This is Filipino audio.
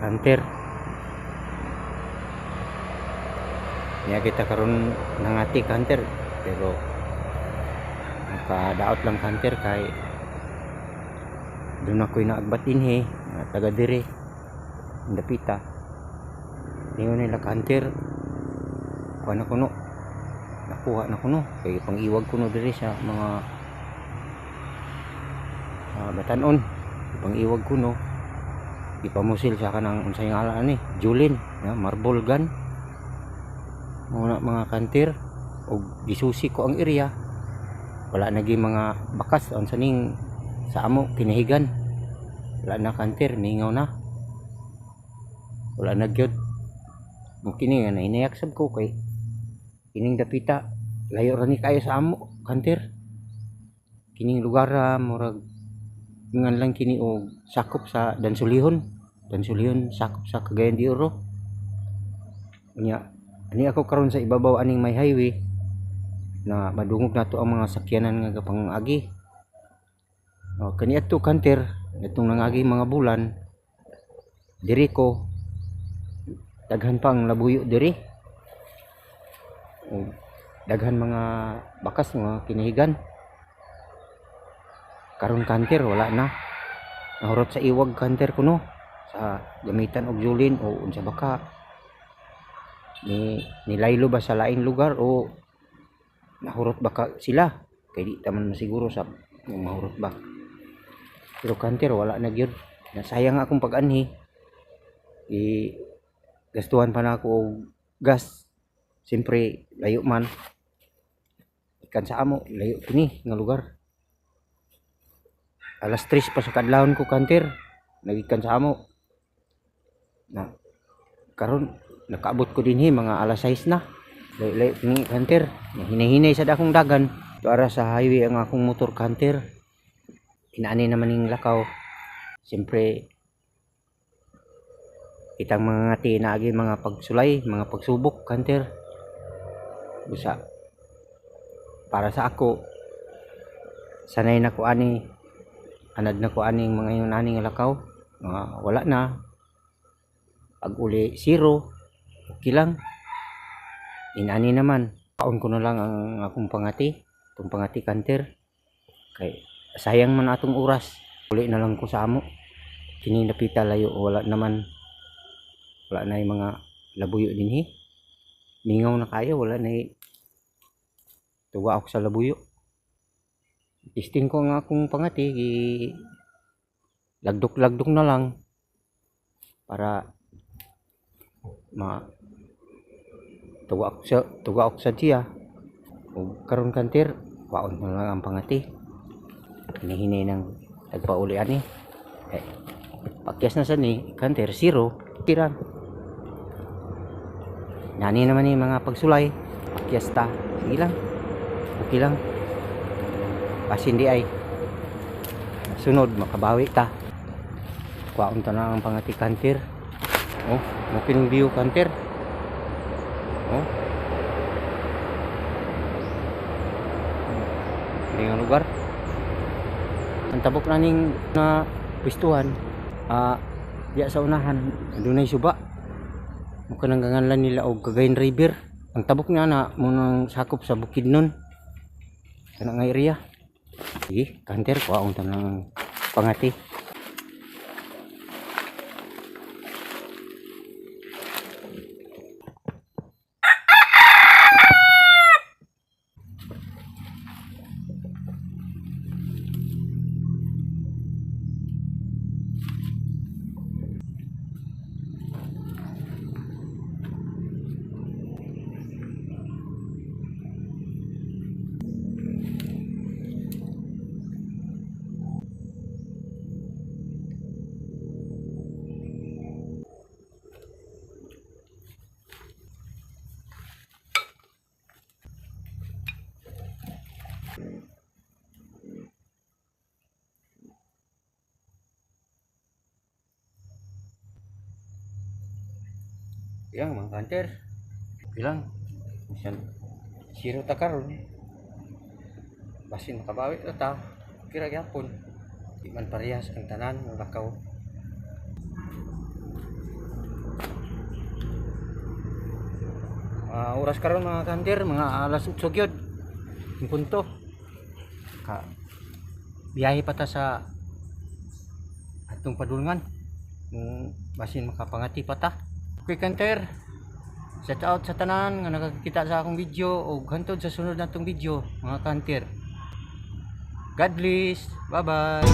kanter. Niya kita karon nangati kanter pero nakadaot lang kanter kay doon ako'y naagbat dinhi taga dire dapita niyo nila kanter kuha na kuno nakuha na kuno kay pangiwag kuno dire sa mga batanon pangiwag kuno ipamusil sa kanang unsay ngalan ni Julin marble gun mga kanter og gisusi ko ang area wala nagi mga bakas unsa ning sa amo kinahigan wala na kanter mingaw na wala na gyud mo kini nga inayak sab ko kay kining dapita layo ra ni kayo sa amo kanter kining lugar murag ngan lang kini og sakop sa Dansulihon sakop sa Cagayan de Oro nya ani ako karon sa ibabaw aning may highway na madungog nato ang mga sakyanan nga pangagi kani adto kanter itong nangagi mga bulan diri ko daghan pang labuyo diri daghan mga bakas nga kinahigan karon kanter wala na nahurot sa iwag kanter kuno sa gamitan og Julin o unsa baka nilaylo ba sa laing lugar o nahurot baka sila kay di taman masiguro sa mahurot ba pero kanter wala na gyud nasayang akong pag-anhi gastuhan pa na ako og gas siyempre layo man ikan sa amo layo kini nga lugar alas 3 pa sa kadlawon ko kanter nagikan sa amo na karon nakaabot ko dinhi mga alas 6 na layo kini kanter hinahinay sa dakong dagan para sa highway ang akong motor kanter inaani naman ning lakaw siyempre itang mga ngati naagi mga pagsulay mga pagsubok kanter bisa para sa ako sanay na ko ani anad na ko aning mga yun aning lakaw wala na pag uli 0 okay lang inani naman kaon ko na lang ang akong pangati itong pangati kanter kay sayang man atong oras uli na lang ko sa amo kini napita layo wala na yung mga labuyo dinhi mingaw na kayo wala na tuwa ako sa labuyo testing ko ang akong pangati lagdok na lang para tuwa ako sa tiya o karon kanter waon na lang ang pangati hinihinay ng tagpauli ani pakyas na sa ni kanter 0 kirang nani naman ni mga pagsulay pakyas ta sige lang okay lang pasin di ay sunod makabawi ta kwaon ta na ang pangati kanter makining view kanter ini nga lugar ang tabok na ning na pistuhan diya sa unahan dunay suba mukha nang ganganlan nila og Cagayan River ang tabok niya na munang sakop sa Bukidnon kana nga area sige kanter kwaon ta ng pangati yang mga kanter bilang misal siro ta karon basin makabawi na ta kira gyapon di man parehas ang tanan ng lakaw Oras karon mga kanter, mga alas 8 gyud. Yung punto. Biyahe pa ta sa atong padulngan. Basin makapangati pa ta. Okay kanter. Shout out sa tanan nga nakakita sa akong video o hantod sa sunod natong video mga kanter. God bless. Bye bye.